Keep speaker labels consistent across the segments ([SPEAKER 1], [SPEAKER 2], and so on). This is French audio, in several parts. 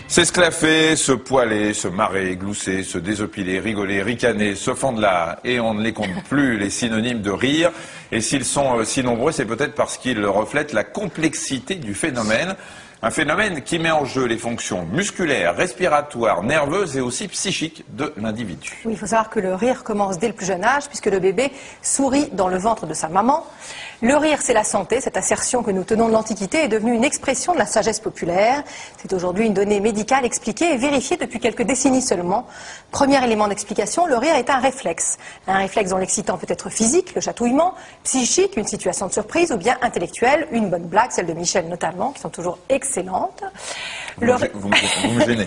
[SPEAKER 1] S'esclaffer, se poiler, se marrer, glousser, se désopiler, rigoler, ricaner, se fendre là, et on ne les compte plus, les synonymes de rire. Et s'ils sont si nombreux, c'est peut-être parce qu'ils reflètent la complexité du phénomène. Un phénomène qui met en jeu les fonctions musculaires, respiratoires, nerveuses et aussi psychiques de l'individu.
[SPEAKER 2] Oui, il faut savoir que le rire commence dès le plus jeune âge, puisque le bébé sourit dans le ventre de sa maman. Le rire, c'est la santé. Cette assertion que nous tenons de l'Antiquité est devenue une expression de la sagesse populaire. C'est aujourd'hui une donnée médicale expliquée et vérifiée depuis quelques décennies seulement. Premier élément d'explication, le rire est un réflexe. Un réflexe dont l'excitant peut être physique, le chatouillement, psychique, une situation de surprise, ou bien intellectuel, une bonne blague, celle de Michel notamment, qui sont toujours excellentes.
[SPEAKER 1] Vous me gênez.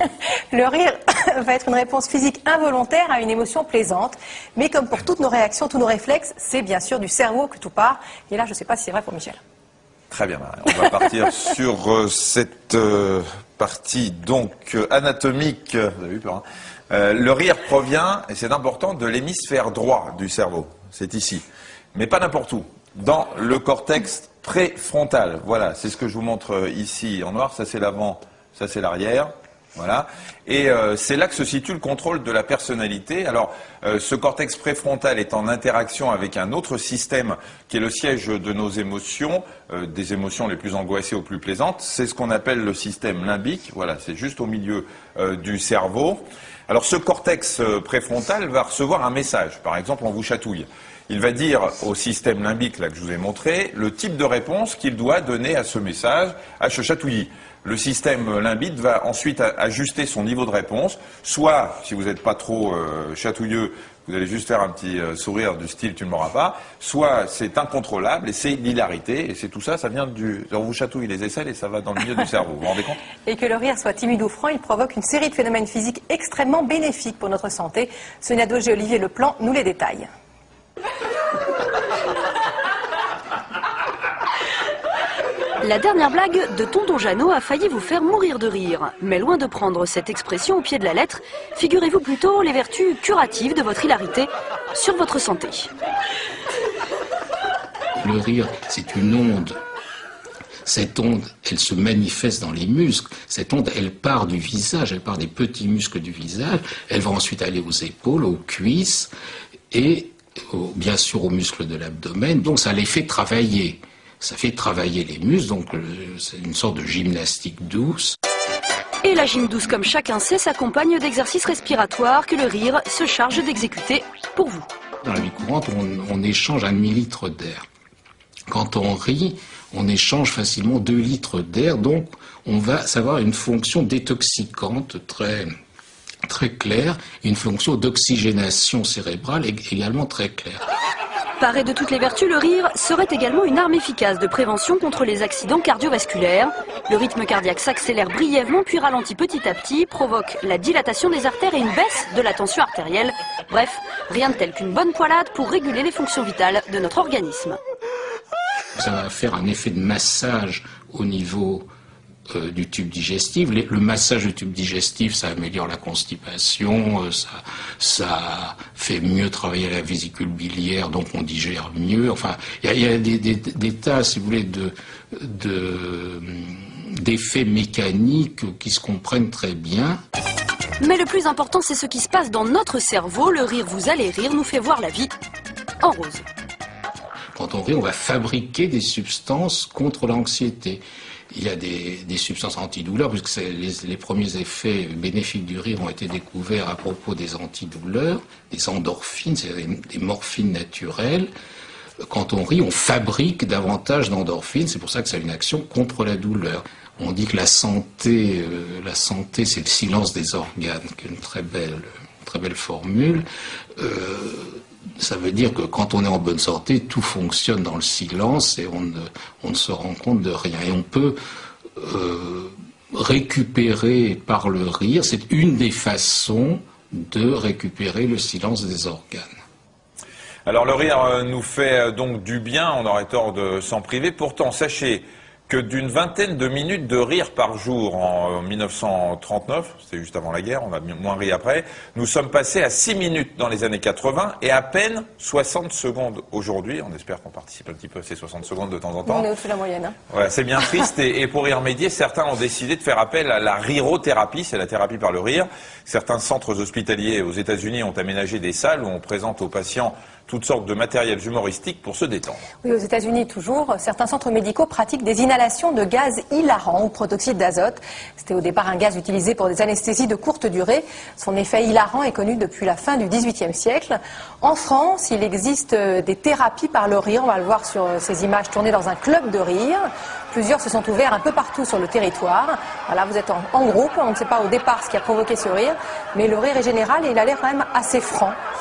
[SPEAKER 2] Le rire va être une réponse physique involontaire à une émotion plaisante. Mais comme pour toutes nos réactions, tous nos réflexes, c'est bien sûr du cerveau que tout part. Et là, je ne sais pas si c'est vrai pour Michel.
[SPEAKER 1] Très bien, on va partir sur cette partie donc anatomique. Vous avez eu peur, hein. Le rire provient, et c'est important, de l'hémisphère droit du cerveau. C'est ici. Mais pas n'importe où. Dans le cortex préfrontal. Voilà, c'est ce que je vous montre ici en noir. Ça, c'est l'avant, ça, c'est l'arrière. Voilà. Et c'est là que se situe le contrôle de la personnalité. Alors, ce cortex préfrontal est en interaction avec un autre système qui est le siège de nos émotions, des émotions les plus angoissées aux plus plaisantes. C'est ce qu'on appelle le système limbique. Voilà, c'est juste au milieu du cerveau. Alors, ce cortex préfrontal va recevoir un message. Par exemple, on vous chatouille. Il va dire au système limbique, là que je vous ai montré, le type de réponse qu'il doit donner à ce message, à ce chatouillis. Le système limbique va ensuite ajuster son niveau de réponse. Soit, si vous n'êtes pas trop chatouilleux, vous allez juste faire un petit sourire du style « tu ne m'auras pas ». Soit c'est incontrôlable et c'est l'hilarité. Et c'est tout ça, ça vient du... On vous chatouille les aisselles et ça va dans le milieu du cerveau. Vous vous rendez compte?
[SPEAKER 2] Et que le rire soit timide ou franc, il provoque une série de phénomènes physiques extrêmement bénéfiques pour notre santé. Sonia Doge et Olivier Leplan nous les détaillent.
[SPEAKER 3] La dernière blague de Tonton Jeannot a failli vous faire mourir de rire. Mais loin de prendre cette expression au pied de la lettre, figurez-vous plutôt les vertus curatives de votre hilarité sur votre santé.
[SPEAKER 4] Le rire, c'est une onde. Cette onde, elle se manifeste dans les muscles. Cette onde, elle part du visage, elle part des petits muscles du visage. Elle va ensuite aller aux épaules, aux cuisses et bien sûr aux muscles de l'abdomen. Donc ça les fait travailler. Ça fait travailler les muscles, donc c'est une sorte de gymnastique douce.
[SPEAKER 3] Et la gym douce, comme chacun sait, s'accompagne d'exercices respiratoires que le rire se charge d'exécuter pour vous.
[SPEAKER 4] Dans la vie courante, on échange 1 demi-litre d'air. Quand on rit, on échange facilement 2 litres d'air, donc on va savoir une fonction détoxicante très claire, une fonction d'oxygénation cérébrale également très claire.
[SPEAKER 3] Paré de toutes les vertus, le rire serait également une arme efficace de prévention contre les accidents cardiovasculaires. Le rythme cardiaque s'accélère brièvement puis ralentit petit à petit, provoque la dilatation des artères et une baisse de la tension artérielle. Bref, rien de tel qu'une bonne poilade pour réguler les fonctions vitales de notre organisme.
[SPEAKER 4] Ça va faire un effet de massage au niveau du tube digestif. Le massage du tube digestif, ça améliore la constipation, ça fait mieux travailler la vésicule biliaire, donc on digère mieux. Enfin, il y a des tas, si vous voulez, d'effets mécaniques qui se comprennent très bien.
[SPEAKER 3] Mais le plus important, c'est ce qui se passe dans notre cerveau. Le rire, vous allez rire, nous fait voir la vie en rose.
[SPEAKER 4] Quand on rit, on va fabriquer des substances contre l'anxiété. Il y a des substances antidouleurs, puisque les premiers effets bénéfiques du rire ont été découverts à propos des antidouleurs, des endorphines, c'est-à-dire des morphines naturelles. Quand on rit, on fabrique davantage d'endorphines, c'est pour ça que ça a une action contre la douleur. On dit que la santé, c'est le silence des organes, qui est une très belle formule. Ça veut dire que quand on est en bonne santé, tout fonctionne dans le silence et on ne se rend compte de rien. Et on peut récupérer par le rire, c'est une des façons de récupérer le silence des organes.
[SPEAKER 1] Alors le rire nous fait donc du bien, on aurait tort de s'en priver. Pourtant, sachez que d'une vingtaine de minutes de rire par jour en 1939, c'était juste avant la guerre, on a moins ri après, nous sommes passés à 6 minutes dans les années 80 et à peine 60 secondes aujourd'hui. On espère qu'on participe un petit peu à ces 60 secondes de temps en temps.
[SPEAKER 2] On est au-dessus de la moyenne. Hein.
[SPEAKER 1] Ouais, c'est bien triste et pour y remédier, certains ont décidé de faire appel à la rirothérapie, c'est la thérapie par le rire. Certains centres hospitaliers aux États-Unis ont aménagé des salles où on présente aux patients toutes sortes de matériels humoristiques pour se détendre. Oui,
[SPEAKER 2] aux États-Unis toujours, certains centres médicaux pratiquent des inhalations de gaz hilarant ou protoxyde d'azote. C'était au départ un gaz utilisé pour des anesthésies de courte durée. Son effet hilarant est connu depuis la fin du XVIIIe siècle. En France, il existe des thérapies par le rire. On va le voir sur ces images tournées dans un club de rire. Plusieurs se sont ouverts un peu partout sur le territoire. Voilà, vous êtes en groupe, on ne sait pas au départ ce qui a provoqué ce rire, mais le rire est général et il a l'air quand même assez franc.